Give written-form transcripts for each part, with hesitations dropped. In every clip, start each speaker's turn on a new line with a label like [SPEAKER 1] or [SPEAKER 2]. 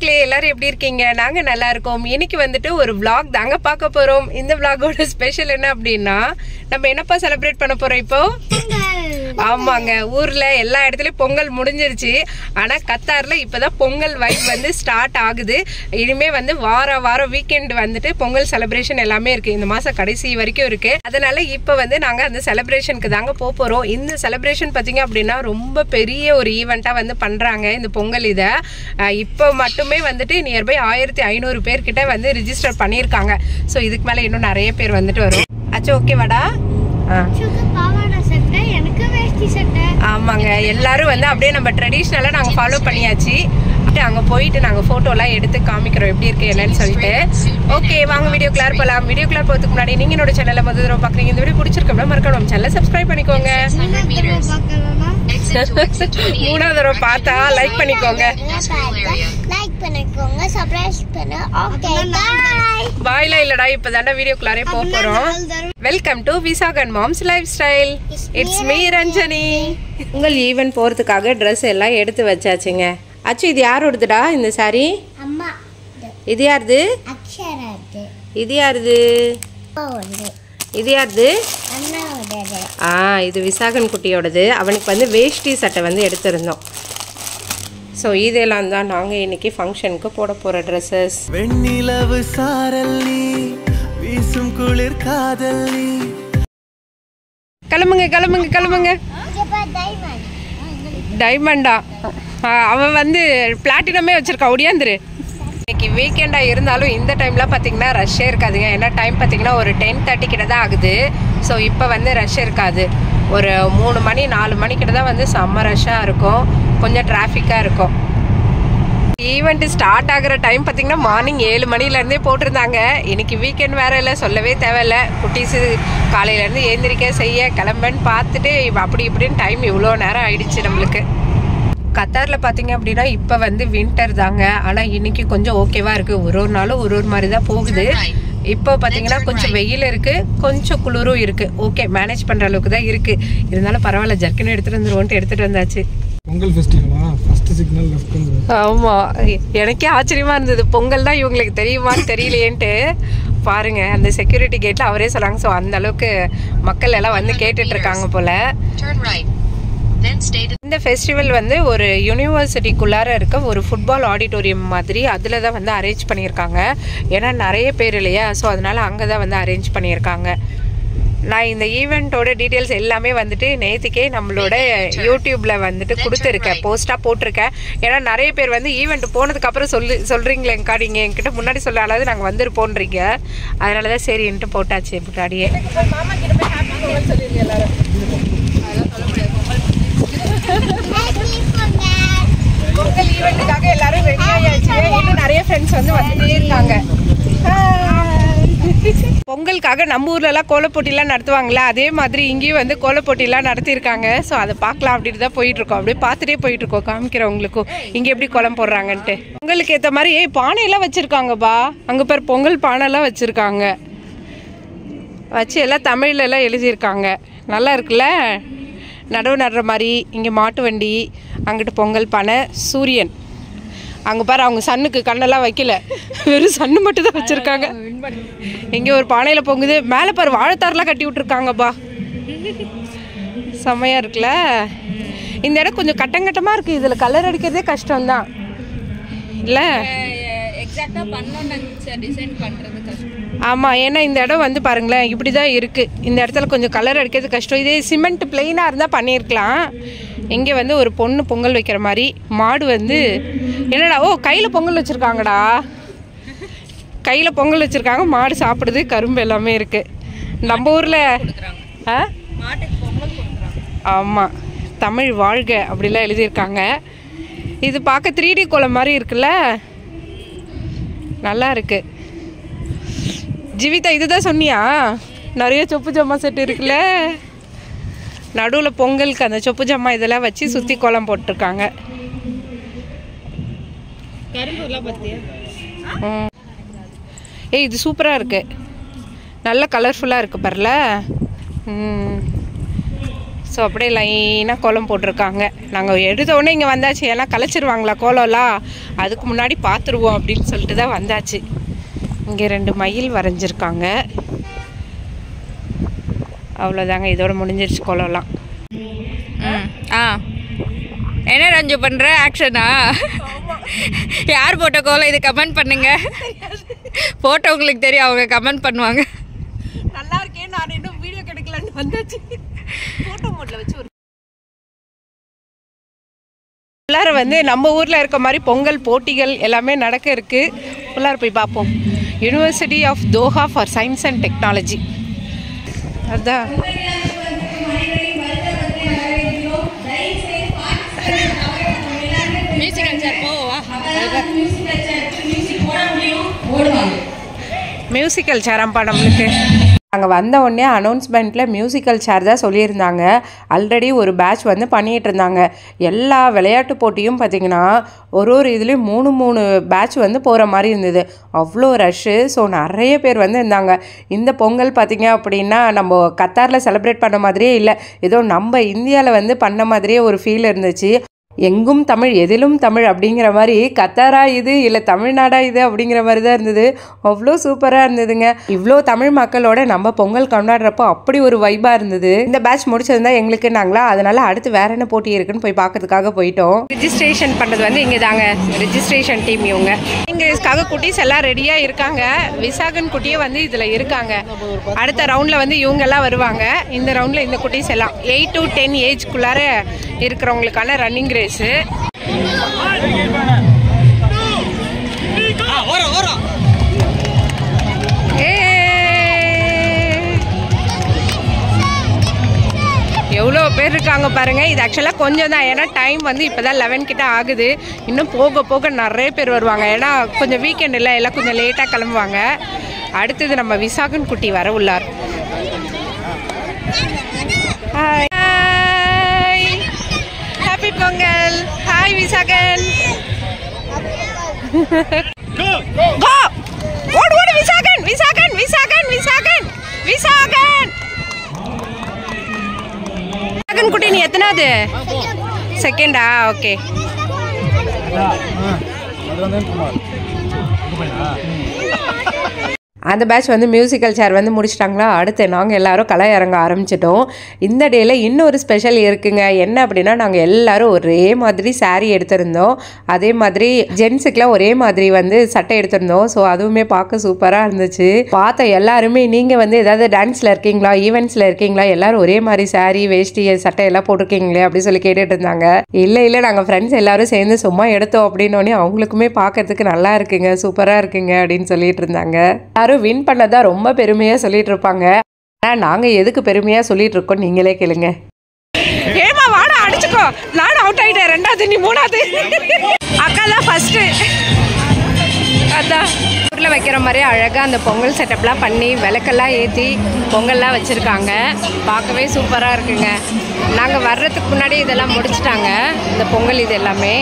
[SPEAKER 1] மக்களே எல்லாரும் எப்படி இருக்கீங்க? நாங்க நல்லா இருக்கோம். இன்னைக்கு வந்துட்டு ஒரு vlog தாங்க பார்க்க போறோம். இந்த vlogோட ஸ்பெஷல் என்ன அப்படின்னா, நம்ம என்னப்பா செலிப்ரேட் பண்ண போறோம் இப்போ? ஆமாங்க, ஊர்ல எல்லா இடத்துலயும் பொங்கல் முடிஞ்சிருச்சு. ஆனா கத்தார்ல இப்பதான் பொங்கல் வைப் வந்து ஸ்டார்ட் ஆகுது. இனிமே வந்து வாரம் வீக்கெண்ட் வந்துட்டு பொங்கல் செலிப்ரேஷன் எல்லாமே இருக்கு. இந்த மாசம் கடைசி வரைக்கும் இருக்கு. அதனால இப்ப வந்து நாங்க அந்த செலிப்ரேஷனுக்கு தாங்க போறோம். இந்த செலிப்ரேஷன் பாத்தீங்க அப்படின்னா ரொம்ப பெரிய ஒரு ஈவெண்டா வந்து பண்றாங்க இந்த பொங்கல். இத இப்போ மட்டுமே வந்துட்டு நியர்பை 1500 பேர் கிட்ட வந்து ரிஜிஸ்டர் பண்ணியிருக்காங்க. ஸோ இதுக்கு மேலே இன்னும் நிறைய பேர் வந்துட்டு வரும். ஆச்சு ஓகேவாடா? ஆமாங்க, எல்லாரும் வந்து அப்படியே நம்ம ட்ரெடிஷ்னலாக நாங்கள் ஃபாலோ பண்ணியாச்சு. அங்கே போயிட்டு நாங்கள் ஃபோட்டோலாம் எடுத்து காமிக்கிறோம் எப்படி இருக்கு என்னன்னு சொல்லிட்டு. ஓகே, வாங்க வீடியோ கிளார் போகலாம். வீடியோ கிளார் போகிறதுக்கு முன்னாடி நீங்கள் என்னோட சேனலை முதல் தடவை பார்க்குறீங்க, இந்த வீடியோ பிடிச்சிருக்கோம்னா மறக்காம சேனலை சப்ஸ்கிரைப் பண்ணிக்கோங்க. 3வது தடவை பார்த்தா லைக் பண்ணிக்கோங்க. பாய்ல இல்லடா, இப்பதாண்டா வீடியோக்குள்ளாரே போறோம். Welcome to Visakan moms life style. It's me Ranjani. உங்கள் ஈவென்ட் போறதுக்காக ட்ரெஸ் எல்லாம் எடுத்து வச்சாச்சுங்க. அச்சு, இது யாரோடதுடா இந்த சாரி?
[SPEAKER 2] அம்மா.
[SPEAKER 1] இது யாருது?
[SPEAKER 2] அக்ஷராது.
[SPEAKER 1] இது யாருது? இது யாருது? இது விசாகன் குட்டியோடது. அவனுக்கு வந்து வேஷ்டி சட்டை வந்து எடுத்திருந்தோம். ஸோ இதெல்லாம் தான் நாங்கள் இன்னைக்கு ஃபங்க்ஷனுக்கு போட போகிற ட்ரெஸ்ஸஸ்.
[SPEAKER 3] வெண்ணிலவு சாரல் நீ வீசும் குளிர் காதல் நீ.
[SPEAKER 1] கிளம்புங்க கிளம்புங்க கிளம்புங்க. டைமண்டா? அவன் வந்து பிளாட்டினமே வச்சிருக்கா. ஒடியாந்துரு. இன்னைக்கு வீக்கெண்டாக இருந்தாலும் இந்த டைம்லாம் பார்த்தீங்கன்னா ரஷ்ஷே இருக்காதுங்க. ஏன்னா டைம் பார்த்தீங்கன்னா ஒரு 10:30 கிட்ட தான் ஆகுது. ஸோ இப்போ வந்து ரஷ் இருக்காது. ஒரு 3 மணி 4 மணி கிட்ட தான் வந்து செம்ம ரஷ்ஷாக இருக்கும். கொஞ்சம் டிராஃபிக்காக இருக்கும். ஈவெண்ட் ஸ்டார்ட் ஆகிற டைம் பார்த்தீங்கன்னா மார்னிங் 7 மணிலேருந்தே போட்டிருந்தாங்க. இன்னைக்கு வீக்கெண்ட் வேற இல்லை, சொல்லவே தேவையில்லை. குட்டீஸு காலையிலேருந்து எழுந்திரிக்க செய்ய கிளம்புன்னு பார்த்துட்டு அப்படி இப்படின்னு டைம் இவ்வளோ நேரம் ஆயிடுச்சு நம்மளுக்கு. கத்தாரில் பார்த்தீங்க அப்படின்னா இப்போ வந்து வின்டர் தாங்க. ஆனால் இன்னைக்கு கொஞ்சம் ஓகேவா இருக்குது. ஒரு நாளும் ஒரு மாதிரி தான் போகுது. இப்போ பார்த்தீங்கன்னா கொஞ்சம் வெயில் இருக்குது, கொஞ்சம் குளிரும் இருக்குது. ஓகே, மேனேஜ் பண்ணுற அளவுக்கு தான் இருக்குது. இருந்தாலும் பரவாயில்ல, ஜர்க்கின் எடுத்துகிட்டு வந்துருவோன்ட்டு எடுத்துகிட்டு வந்தாச்சு.
[SPEAKER 4] பொங்கல் ஃபெஸ்டிவலா? ஃபர்ஸ்ட் சிக்னல் லெஃப்ட் வந்து.
[SPEAKER 1] ஆமாம், எனக்கே ஆச்சரியமாக இருந்தது. பொங்கல் தான் இவங்களுக்கு தெரியுமான்னு தெரியலையேன்ட்டு. பாருங்க, அந்த செக்யூரிட்டி கேட்டில் அவரே சொன்னாங்க. ஸோ அந்த அளவுக்கு மக்கள் எல்லாம் வந்து கேட்டுட்டு இருக்காங்க போல. இந்த ஃபெஸ்டிவல் வந்து ஒரு யூனிவர்சிட்டிக்குள்ளார இருக்க ஒரு ஃபுட்பால் ஆடிட்டோரியம் மாதிரி அதில் தான் வந்து அரேஞ்ச் பண்ணியிருக்காங்க. ஏன்னா நிறைய பேர் இல்லையா, ஸோ அதனால் அங்கே தான் வந்து அரேஞ்ச் பண்ணியிருக்காங்க. நான் இந்த ஈவெண்ட்டோட டீட்டெயில்ஸ் எல்லாமே வந்துட்டு நேற்றுக்கே நம்மளோட யூடியூப்பில் வந்துட்டு கொடுத்துருக்கேன், போஸ்ட்டாக போட்டிருக்கேன். ஏன்னா நிறைய பேர் வந்து ஈவெண்ட் போனதுக்கப்புறம் சொல்கிறீங்களேங்க்கா, நீங்கள் என்கிட்ட முன்னாடி சொல்லாது நாங்கள் வந்துருப்போன்றீங்க. அதனால தான் சரின்ட்டு போட்டாச்சு முன்னாடியே. பொங்கல் ஈவெண்ட்டுக்காக எல்லாரும் ரெடி ஆயாச்சு. இன்னும் நிறைய ஃப்ரெண்ட்ஸ் வந்து வந்துட்டே இருக்காங்க. பொங்கலுக்காக நம்ம ஊர்லலாம் கோலப்போட்டிலாம் நடத்துவாங்களே, அதே மாதிரி இங்கேயும் வந்து கோலப்போட்டிலாம் நடத்தியிருக்காங்க. ஸோ அதை பார்க்கலாம் அப்படின்ட்டு தான் போயிட்டுருக்கோம். அப்படியே பார்த்துட்டே போயிட்டுருக்கோம், காமிக்கிறவங்களுக்கும் இங்கே எப்படி கோலம் போடுறாங்கன்ட்டு. பொங்கலுக்கு ஏற்ற மாதிரி பானையெல்லாம் வச்சுருக்காங்கப்பா. அங்கே பேர் பொங்கல் பானைலாம் வச்சுருக்காங்க. வச்சு எல்லாம் தமிழ்லலாம் எழுதியிருக்காங்க. நல்லா இருக்குல்ல? நடவு நடுற மாதிரி. இங்கே மாட்டு வண்டி, அங்கிட்டு பொங்கல் பானை, சூரியன். அங்கே பாரு, அவங்க சன்னுக்கு கண்ணெல்லாம் வைக்கல, வெறும் சன்னு மட்டும் தான் வச்சுருக்காங்க. இங்கே ஒரு பானையில் பொங்குது. மேலே பாரு, வாழைத்தாரெலாம் கட்டி விட்ருக்காங்கப்பா. செம்மையாக இருக்குல்ல? இந்த இடம் கொஞ்சம் கட்டங்கட்டமாக இருக்குது. இதில் கலர் அடிக்கிறதே கஷ்டம்தான் இல்லை? ஆமாம், ஏன்னா இந்த இடம் வந்து பாருங்களேன் இப்படி தான் இருக்குது. இந்த இடத்துல கொஞ்சம் கலர் அடிக்கிறது கஷ்டம். இதே சிமெண்ட் பிளெயினாக இருந்தால் பண்ணியிருக்கலாம். இங்கே வந்து ஒரு பொண்ணு பொங்கல் வைக்கிற மாதிரி. மாடு வந்து என்னடா, ஓ கையில் பொங்கல் வச்சுருக்காங்கடா. கையில் பொங்கல் வச்சுருக்காங்க. மாடு சாப்பிடுது. கரும்பு எல்லாமே இருக்குது. நம்ம ஊரில் ஆமாம், தமிழ் வாழ்க அப்படிலாம் எழுதியிருக்காங்க. இது பார்க்க 3D கோலம் மாதிரி இருக்குல்ல? நல்லா இருக்கு. ஜீவிதா, இதுதான் சொன்னியா? நிறைய சொப்பு ஜம்மா செட்டு இருக்குல்ல. நடுவில் பொங்கலுக்கு அந்த சொப்பு ஜம்மா இதெல்லாம் வச்சு சுற்றி கோலம் போட்டிருக்காங்க. இது சூப்பராக இருக்கு. நல்ல கலர்ஃபுல்லாக இருக்கு பாருல. ஸோ அப்படியே லைனாக கோலம் போட்டிருக்காங்க. நாங்கள் எடுத்தோடனே இங்கே வந்தாச்சு, ஏன்னா கலைச்சிருவாங்களா கோலம்லாம், அதுக்கு முன்னாடி பார்த்துருவோம் அப்படின்னு சொல்லிட்டு தான் வந்தாச்சு. இங்கே 2 மயில் வரைஞ்சிருக்காங்க. அவ்வளோதாங்க, இதோட முடிஞ்சிருச்சு கோலம்லாம்.
[SPEAKER 2] என்ன ரஞ்சு பண்ணுற ஆக்ஷனா? யார் போட்ட கோலம் இது கமெண்ட் பண்ணுங்க. போட்டவங்களுக்கு தெரியும், அவங்க கமெண்ட் பண்ணுவாங்க.
[SPEAKER 1] நல்லா இருக்கேன், நான் இன்னும் வீடியோ கிடைக்கலன்னு வந்தாச்சு. ஃபோட்டோ மோட்ல வச்சு ஒரு உள்ளார வந்து நம்ம ஊரில் இருக்க மாதிரி பொங்கல் போட்டிகள் எல்லாமே நடக்க இருக்கு. உள்ளார போய் பார்ப்போம். University of Doha for science and technology. அதுதான் மியூசிக்கல் சேராம்பா நம்மளுக்கு. அங்கே வந்த உடனே அனௌன்ஸ்மெண்ட்டில் மியூசிக்கல் சேர் தான் சொல்லியிருந்தாங்க. ஆல்ரெடி ஒரு பேட்ச் வந்து பண்ணிகிட்டு இருந்தாங்க. எல்லா விளையாட்டு போட்டியும் பார்த்திங்கன்னா ஒரு இதுலேயும் 3 பேட்ச் வந்து போகிற மாதிரி இருந்தது. அவ்வளோ ரஷ்ஷு. ஸோ நிறைய பேர் வந்து இருந்தாங்க. இந்த பொங்கல் பார்த்திங்க அப்படின்னா நம்ம கத்தாரில் செலிப்ரேட் பண்ண மாதிரியே இல்லை, ஏதோ நம்ம இந்தியாவில் வந்து பண்ண மாதிரியே ஒரு ஃபீல் இருந்துச்சு. எங்கும் தமிழ் எதிலும் தமிழ் அப்படிங்கிற மாதிரி, கத்தாரா இது இல்லை தமிழ்நாடா இது அப்படிங்கிற மாதிரி தான் இருந்தது. அவ்வளோ சூப்பராக இருந்ததுங்க. இவ்வளோ தமிழ் மக்களோட நம்ம பொங்கல் கொண்டாடுறப்போ அப்படி ஒரு வைபாக இருந்தது. இந்த பேட்ச் முடிச்சதுதான் எங்களுக்கு நாங்களா, அதனால அடுத்து வேற என்ன போட்டி இருக்குன்னு போய் பார்க்கறதுக்காக போயிட்டோம். ரிஜிஸ்ட்ரேஷன் பண்ணுறது வந்து இங்கே தாங்க ரிஜிஸ்ட்ரேஷன் டீம். இவங்க இங்கிலீஷ்காக குட்டீஸ் எல்லாம் ரெடியாக இருக்காங்க. விசாகன் குட்டியே வந்து இதில் இருக்காங்க. அடுத்த ரவுண்டில் வந்து இவங்கெல்லாம் வருவாங்க. இந்த ரவுண்டில் இந்த குட்டீஸ் எல்லாம் 8 to 10 ஏஜ்குள்ளார இருக்கிறவங்களுக்கான ரன்னிங் ரேஸு. எவ்வளோ பேர் இருக்காங்க பாருங்கள். இது ஆக்சுவலாக கொஞ்சம் தான், ஏன்னா டைம் வந்து இப்போ தான் 11 கிட்ட ஆகுது. இன்னும் போக போக நிறைய பேர் வருவாங்க, ஏன்னா கொஞ்சம் வீக்கெண்ட் இல்லை, எல்லாம் கொஞ்சம் லேட்டாக கிளம்புவாங்க. அடுத்தது நம்ம விசாகன் குட்டி வர உள்ளார். Hi happy Pongal. Hi Visakan. Go ஓடு ஓடு விசாகன் விசாகன் விசாகன் விசாகன் விசாகன். விசாகன் குட்டி நீ எத்தனாவது? செகண்டா? ஓகே. அந்த பேட்ச் வந்து மியூசிக்கல் சேர் வந்து முடிச்சிட்டாங்களா. அடுத்து நாங்கள் எல்லோரும் கலை இறங்க ஆரம்பிச்சிட்டோம். இந்த டேயில் இன்னொரு ஸ்பெஷல் இருக்குங்க. என்ன அப்படின்னா, நாங்கள் எல்லோரும் ஒரே மாதிரி சாரீ எடுத்திருந்தோம். அதே மாதிரி ஜென்ஸுக்கெலாம் ஒரே மாதிரி வந்து சட்டை எடுத்திருந்தோம். ஸோ அதுவுமே பார்க்க சூப்பராக இருந்துச்சு. பார்த்த எல்லாருமே நீங்கள் வந்து ஏதாவது டான்ஸில் இருக்கீங்களா, ஈவெண்ட்ஸில் இருக்கீங்களா, எல்லோரும் ஒரே மாதிரி சாரீ வேஷ்டி சட்டை எல்லாம் போட்டிருக்கீங்களே அப்படின்னு சொல்லி கேட்டுட்டு இருந்தாங்க. இல்லை நாங்கள் ஃப்ரெண்ட்ஸ் எல்லோரும் சேர்ந்து சும்மா எடுத்தோம் அப்படின்னோடனே அவங்களுக்குமே பார்க்கறதுக்கு நல்லா இருக்குங்க, சூப்பராக இருக்குங்க அப்படின்னு சொல்லிட்டு இருந்தாங்க. எல்லாரும் வின் பண்ணதா ரொம்ப பெருமையாக சொல்லிட்டு இருப்பாங்க. ஆனால் நாங்கள் எதுக்கு பெருமையாக சொல்லிட்டு இருக்கோம் நீங்களே கேளுங்க. ஏமா வாடா அடிச்சுக்கோ, நானும் அவுட் ஆகிட்டேன். 2வது நீ 3வது. அக்கா தான் ஃபஸ்ட்டு. அதான் ஊரில் வைக்கிற மாதிரி அழகாக அந்த பொங்கல் செட்டப்லாம் பண்ணி விளக்கெல்லாம் ஏற்றி பொங்கல்லாம் வச்சுருக்காங்க. பார்க்கவே சூப்பராக இருக்குங்க. நாங்கள் வர்றதுக்கு முன்னாடி இதெல்லாம் முடிச்சிட்டாங்க, இந்த பொங்கல் இது எல்லாமே.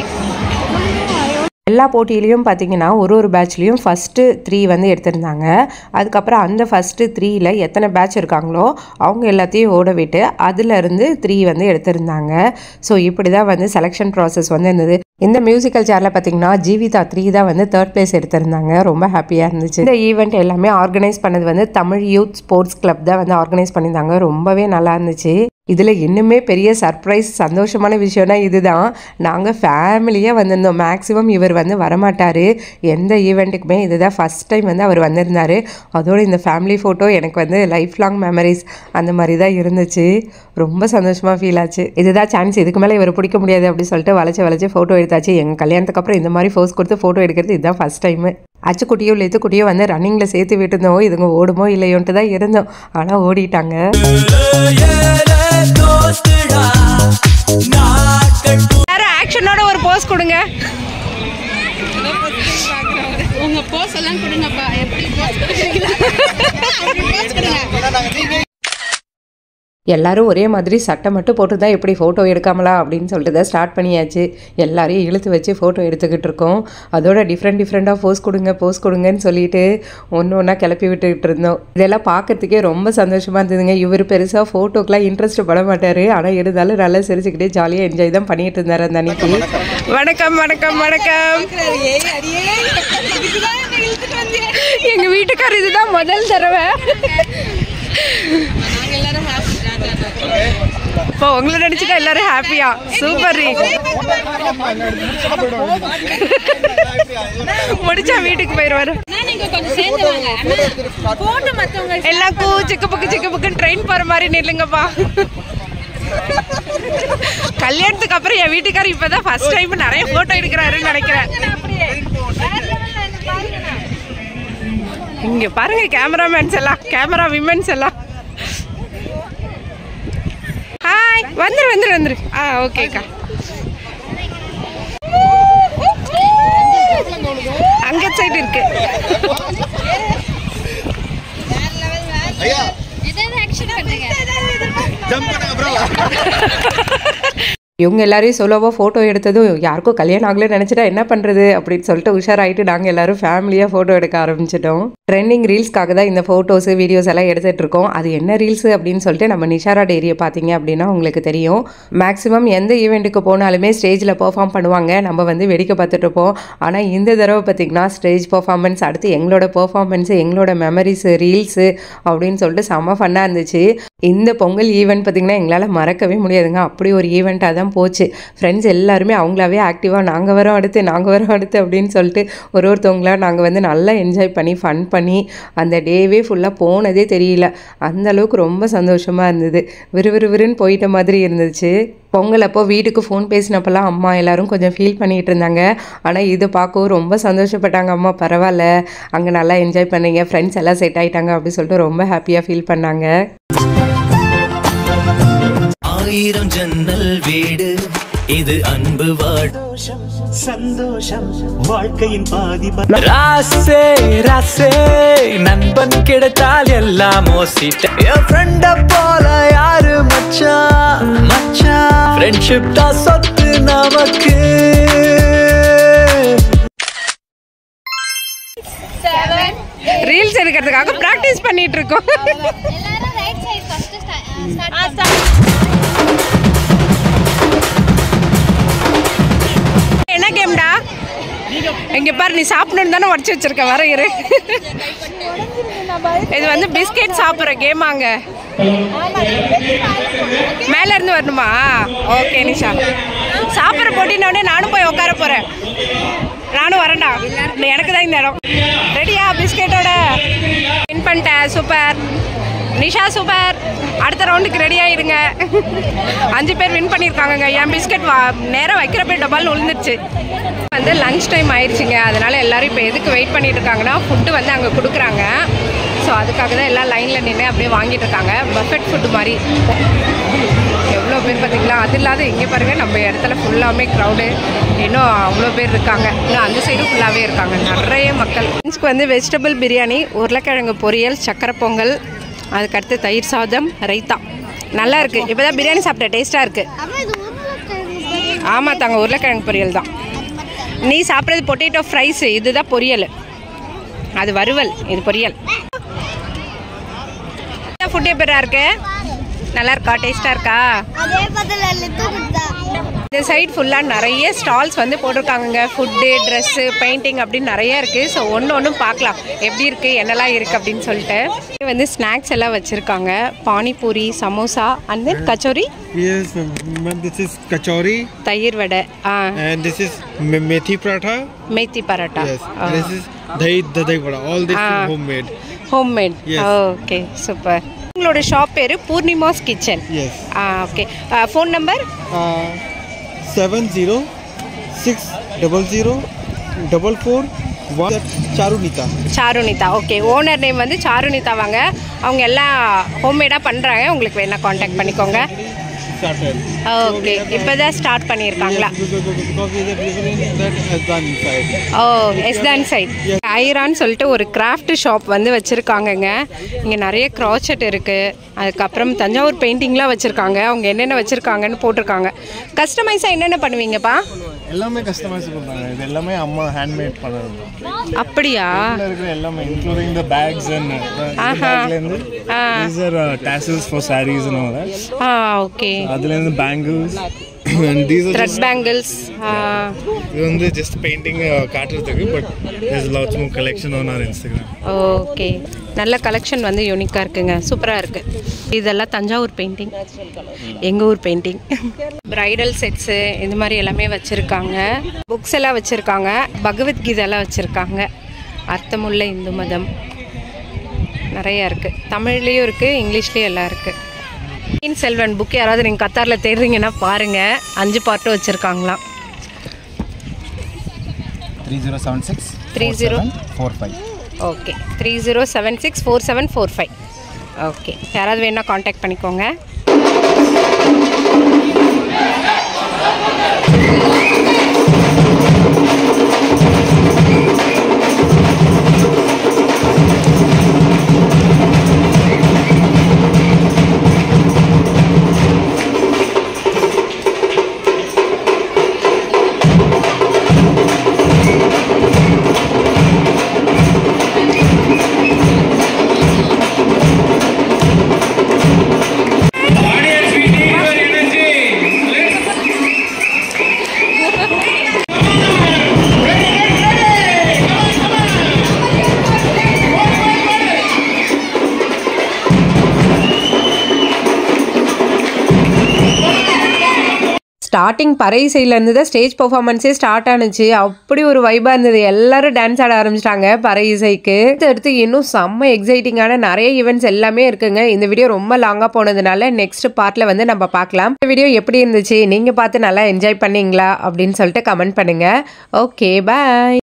[SPEAKER 1] எல்லா போட்டியிலையும் பார்த்தீங்கன்னா ஒரு பேட்ச்லேயும் ஃபஸ்ட்டு 3 வந்து எடுத்திருந்தாங்க. அதுக்கப்புறம் அந்த ஃபஸ்ட்டு 3ல் எத்தனை பேட்ச் இருக்காங்களோ அவங்க எல்லாத்தையும் ஓட விட்டு அதிலிருந்து 3 வந்து எடுத்திருந்தாங்க. ஸோ இப்படி தான் வந்து செலெக்ஷன் ப்ராசஸ் வந்து இருந்தது. இந்த மியூசிக்கல் சேரில் பார்த்தீங்கன்னா ஜீவிதா 3 தான் வந்து 3rd பிளேஸ் எடுத்திருந்தாங்க. ரொம்ப ஹாப்பியாக இருந்துச்சு. இந்த ஈவெண்ட் எல்லாமே ஆர்கனைஸ் பண்ணது வந்து தமிழ் யூத் ஸ்போர்ட்ஸ் கிளப் தான் வந்து ஆர்கனைஸ் பண்ணியிருந்தாங்க. ரொம்பவே நல்லா இருந்துச்சு. இதில் இன்னுமே பெரிய சர்ப்ரைஸ் சந்தோஷமான விஷயம்னா இதுதான். நாங்கள் ஃபேமிலியாக வந்திருந்தோம். மேக்ஸிமம் இவர் வந்து வரமாட்டார் எந்த ஈவெண்ட்டுக்குமே. இதுதான் ஃபஸ்ட் டைம் வந்து அவர் வந்திருந்தார். அதோடு இந்த ஃபேமிலி ஃபோட்டோ எனக்கு வந்து லைஃப் லாங் மெமரிஸ் அந்த மாதிரி தான் இருந்துச்சு. ரொம்ப சந்தோஷமாக ஃபீல் ஆச்சு. இதுதான் சான்ஸ், இதுக்கு மேலே இவர் பிடிக்க முடியாது அப்படின்னு சொல்லிட்டு வளைச்சி ஃபோட்டோ எடுத்தாச்சு. எங்கள் கல்யாணத்துக்கு அப்புறம் இந்த மாதிரி ஃபோர்ஸ் கொடுத்து ஃபோட்டோ எடுக்கிறது இதுதான் ஃபஸ்ட் டைமு. அச்சுக்குட்டியோ லெத்துக்குட்டியோ வந்து ரன்னிங்கில் சேர்த்து விட்டுருந்தோம். இதுங்க ஓடுமோ இல்லையோன்ட்டு தான் இருந்தோம். ஆனால் ஓடிட்டாங்க. ஆக்ஷனோட ஒரு போஸ் கொடுங்க. உங்க போஸ் எல்லாம் கொடுங்கப்பா. எப்படி போஸ் கொடுங்க? எல்லாரும் ஒரே மாதிரி சட்டை மட்டும் போட்டு தான் எப்படி ஃபோட்டோ எடுக்காமலா அப்படின்னு சொல்லிட்டு தான் ஸ்டார்ட் பண்ணியாச்சு. எல்லாரையும் இழுத்து வச்சு ஃபோட்டோ எடுத்துக்கிட்டு இருக்கோம். அதோட டிஃப்ரெண்ட்டாக போஸ் கொடுங்கன்னு சொல்லிட்டு ஒன்று ஒன்றா கிளப்பி விட்டுக்கிட்டு இருந்தோம். இதெல்லாம் பார்க்கறதுக்கே ரொம்ப சந்தோஷமாக இருந்ததுங்க. இவர் பெருசாக ஃபோட்டோக்கெலாம் இன்ட்ரெஸ்ட் பட மாட்டார். ஆனால் இருந்தாலும் நல்லா சிரிச்சுக்கிட்டே ஜாலியாக என்ஜாய் தான் பண்ணிட்டு இருந்தார் அந்த அன்னைக்கு. வணக்கம் வணக்கம் வணக்கம். எங்கள் வீட்டுக்கார் இதுதான் முதல் தடவை. இப்போ உங்களை நினைச்சுட்டா எல்லாரும் ஹாப்பியா? சூப்பர். முடிச்சா வீட்டுக்கு போயிடுவாரு. எல்லாம் சிக்கு புக்குன்னு ட்ரெயின் போற மாதிரி நில்லுங்கப்பா. கல்யாணத்துக்கு அப்புறம் என் வீட்டுக்காரர் இப்பதான் ஃபர்ஸ்ட் டைம் நிறைய போட்டோ எடுக்கிறாருன்னு நினைக்கிறேன். இங்க பாருங்க கேமராமேன்ஸ் எல்லாம், கேமரா விமென்ஸ் எல்லாம். ஹாய், வந்துரு. ஓகேக்கா. அங்க சைடு இருக்கு. இவங்க எல்லாரையும் சோலோவாக ஃபோட்டோ எடுத்ததும் யாருக்கும் கல்யாணம் ஆகலன்னு நினச்சிட்டா என்ன பண்ணுறது அப்படின்னு சொல்லிட்டு உஷாராயிட்டு நாங்கள் எல்லாரும் ஃபேமிலியாக ஃபோட்டோ எடுக்க ஆரம்பிச்சிட்டோம். ட்ரெண்டிங் ரீல்ஸ்க்காக தான் இந்த ஃபோட்டோஸு வீடியோஸ் எல்லாம் எடுத்துகிட்டு இருக்கோம். அது என்ன ரீல்ஸு அப்படின்னு சொல்லிட்டு நம்ம நிஷாரா டேரியை பார்த்தீங்க அப்படின்னா உங்களுக்கு தெரியும். மேக்ஸிமம் எந்த ஈவெண்ட்டுக்கு போனாலுமே ஸ்டேஜில் பெர்ஃபார்ம் பண்ணுவாங்க, நம்ம வந்து வேடிக்கை பார்த்துட்டு இருப்போம். ஆனால் இந்த தடவை பார்த்திங்கன்னா ஸ்டேஜ் பெர்ஃபார்மன்ஸ், அடுத்து எங்களோட பெர்ஃபார்மன்ஸு, எங்களோட மெமரிஸு, ரீல்ஸு அப்படின்னு சொல்லிட்டு செம்ம ஃபன்னாக இருந்துச்சு. இந்த பொங்கல் ஈவெண்ட் பார்த்திங்கன்னா எங்களால் மறக்கவே முடியாதுங்க. அப்படி ஒரு ஈவெண்ட்டாக தான் போச்சு. ஃப்ரெண்ட்ஸ் எல்லாருமே அவங்களாவே ஆக்டிவாக நாங்கள் வரோம் அடுத்து அப்படின்னு சொல்லிட்டு ஒருத்தவங்களா நாங்கள் வந்து நல்லா என்ஜாய் பண்ணி ஃபன் பண்ணி அந்த டேவே ஃபுல்லாக போனதே தெரியல. அந்த அளவுக்கு ரொம்ப சந்தோஷமாக இருந்தது. விறுவிறுன்னு போயிட்ட மாதிரி இருந்துச்சு. பொங்கல் அப்போ வீட்டுக்கு ஃபோன் பேசினப்பெல்லாம் அம்மா எல்லாரும் கொஞ்சம் ஃபீல் பண்ணிகிட்டு இருந்தாங்க. ஆனால் இது பார்க்கவும் ரொம்ப சந்தோஷப்பட்டாங்க. அம்மா பரவாயில்ல, அங்கே நல்லா என்ஜாய் பண்ணீங்க, ஃப்ரெண்ட்ஸ் எல்லாம் செட் ஆகிட்டாங்க அப்படின்னு சொல்லிட்டு ரொம்ப ஹாப்பியாக ஃபீல் பண்ணாங்க.
[SPEAKER 3] ஆயிரம் ஜன்னல் வீடு இது அன்பு சந்தோஷம் வாழ்க்கையின் பாதி. ராசே ராசே நண்பன் கிடைத்தால் எல்லாம் என் ஃப்ரெண்ட போல யாரு மச்சான் ஃப்ரெண்ட்ஷிப் தான் சொத்து நமக்கு.
[SPEAKER 1] ரீல்ஸ் எடுக்கிறதுக்காக பிராக்டிஸ் பண்ணிட்டு இருக்கோம். என்ன கேம்டா? இங்க பாரு, நீ சாப்பிடணும் தானே உடச்சி வச்சிருக்க. வர இரு. இது வந்து பிஸ்கெட் சாப்பிட்ற கேமாங்க. மேல இருந்து வரணுமா? ஓகே நிஷா, சாப்பிட்ற போட்டினோடனே நானும் போய் உட்கார போறேன். நானும் வரேன்டா, எனக்கு தான் இந்த இடம். ரெடியா? பிஸ்கெட்டோட வின் பண்ணிட்டேன். Super Nisha, super. அடுத்த ரவுண்டுக்கு ரெடி ஆகிடுங்க. 5 பேர் வின் பண்ணியிருக்காங்க. என் பிஸ்கெட் நேரம் வைக்கிறப்ப டபால்னு விழுந்துருச்சு. வந்து லஞ்ச் டைம் ஆயிடுச்சுங்க. அதனால எல்லாரும் இப்போ எதுக்கு வெயிட் பண்ணிட்டு இருக்காங்கன்னா, ஃபுட்டு வந்து அங்கே கொடுக்குறாங்க. ஸோ அதுக்காக தான் எல்லாம் லைனில் நின்று அப்படியே வாங்கிட்டு இருக்காங்க. பஃபெட் ஃபுட்டு மாதிரி. எவ்வளோ பேர் பார்த்தீங்களா? அது இல்லாத இங்கே பாருங்கள், நம்ம இடத்துல ஃபுல்லாமே க்ரௌடு. இன்னும் அவ்வளோ பேர் இருக்காங்க. இன்னும் அந்த சைடும் ஃபுல்லாகவே இருக்காங்க, நிறைய மக்கள். லஞ்சுக்கு வந்து வெஜிடபிள் பிரியாணி, உருளைக்கிழங்கு பொரியல், சக்கரை பொங்கல், அதுக்கடுத்து தயிர் சாதம், ரைத்தா. நல்லா இருக்குது. இப்போ தான் பிரியாணி சாப்பிட்ட, டேஸ்ட்டாக இருக்குது. ஆமாம் தாங்க, உருளைக்கிழங்கு பொரியல் தான். நீ சாப்பிட்றது பொட்டேட்டோ ஃப்ரைஸு, இதுதான் பொரியல். அது வறுவல், இது பொரியல். ஃபுட்டு எப்படியா இருக்கு? நல்லா இருக்கா? டேஸ்ட்டாக இருக்கா? இந்த சைட் ஃபுல்லாக நிறைய ஸ்டால்ஸ் வந்து போட்டிருக்காங்க. ஃபுட்டு, ட்ரெஸ்ஸு, பெயிண்டிங் அப்படின்னு நிறைய இருக்குது. ஸோ ஒன்று பார்க்கலாம் எப்படி இருக்குது, என்னெல்லாம் இருக்குது அப்படின்னு சொல்லிட்டு. வந்து ஸ்நாக்ஸ் எல்லாம் வச்சுருக்காங்க. Panipuri, samosa and then kachori.
[SPEAKER 4] Yes, ma'am, this is kachori.
[SPEAKER 1] தயிர் வடை.
[SPEAKER 4] And this is methi paratha.
[SPEAKER 1] Methi paratha.
[SPEAKER 4] Yes. And this is dahi vada. All this is homemade.
[SPEAKER 1] Homemade.
[SPEAKER 4] Yes.
[SPEAKER 1] Okay, super. உங்களோட ஷாப் பேரு Poornima's kitchen.
[SPEAKER 4] Yes.
[SPEAKER 1] Okay. Phone number
[SPEAKER 3] 70604441. Charunitha.
[SPEAKER 1] Okay. Owner name வந்து சாருனிதா வாங்க. அவங்க எல்லாம் ஹோம்மேடாக பண்ணுறாங்க. உங்களுக்கு வேணால் காண்டாக்ட் பண்ணிக்கோங்க.
[SPEAKER 4] started.
[SPEAKER 1] ஓகே இப்போதான் ஸ்டார்ட் பண்ணியிருக்காங்களா?
[SPEAKER 4] Because we are delivering that Asdan side.
[SPEAKER 1] Oh எஸ்தான் சைட். ஐரான்னு சொல்லிட்டு ஒரு கிராஃப்ட் ஷாப் வந்து வச்சுருக்காங்கங்க. இங்கே நிறைய க்ராச்செட் இருக்குது. அதுக்கப்புறம் தஞ்சாவூர் பெயிண்டிங்லாம் வச்சுருக்காங்க. அவங்க என்னென்ன வச்சுருக்காங்கன்னு போட்டிருக்காங்க. கஸ்டமைஸாக என்னென்ன பண்ணுவீங்கப்பா?
[SPEAKER 5] எல்லாமே கஸ்டமைஸ் பண்ணுறாங்க. இது எல்லாமே அம்மா ஹேண்ட்மேட் பண்ணுறது.
[SPEAKER 1] அப்படியா?
[SPEAKER 5] இருக்கிற எல்லாமே இன்க்ளூடிங் த பேக்ஸ் அண்ட் பேக்லேருந்து these are tassels for sarees and all that.
[SPEAKER 1] Okay.
[SPEAKER 5] அதுலேருந்து bangles and these are
[SPEAKER 1] thread bangles.
[SPEAKER 5] இது வந்து ஜஸ்ட் பெயிண்டிங் காட்டுறதுக்கு. But there's lots more collection on our Instagram.
[SPEAKER 1] Okay நல்ல கலெக்ஷன் வந்து யூனிக்காக இருக்குங்க. சூப்பராக இருக்குது. இதெல்லாம் தஞ்சாவூர் பெயிண்டிங், எங்கள் ஊர் பெயிண்டிங். ப்ரைடல் செட்ஸு இது மாதிரி எல்லாமே வச்சுருக்காங்க. புக்ஸ் எல்லாம் வச்சுருக்காங்க. பகவத்கீதைலாம் வச்சுருக்காங்க. அர்த்தமுள்ள இந்து மதம் நிறையா இருக்குது. தமிழ்லேயும் இருக்குது, இங்கிலீஷ்லேயும் எல்லாம் இருக்குது. செல்வன் புக் யாராவது நீங்கள் கத்தாரில் தேடுறீங்கன்னா பாருங்கள். 5 பார்ட்டும் வச்சுருக்காங்களாம்.
[SPEAKER 5] 3076
[SPEAKER 1] 3045. ஓகே 30764745. ஓகே யாராவது வேணால் காண்டாக்ட் பண்ணிக்கோங்க. ஸ்டார்டிங் பறை இசையிலேருந்து தான் ஸ்டேஜ் பெர்ஃபார்மன்ஸே ஸ்டார்ட் ஆனிச்சு. அப்படி ஒரு வைபாக இருந்தது. எல்லாரும் டான்ஸ் ஆட ஆரம்பிச்சிட்டாங்க பறை இசைக்கு. அடுத்து இன்னும் செம்ம எக்ஸைட்டிங்கான நிறைய ஈவெண்ட்ஸ் எல்லாமே இருக்குங்க. இந்த வீடியோ ரொம்ப லாங்காக போனதுனால நெக்ஸ்ட் பார்ட்டில் வந்து நம்ம பார்க்கலாம். இந்த வீடியோ எப்படி இருந்துச்சு, நீங்கள் பார்த்து நல்லா என்ஜாய் பண்ணீங்களா அப்படின்னு சொல்லிட்டு கமெண்ட் பண்ணுங்கள். Okay bye.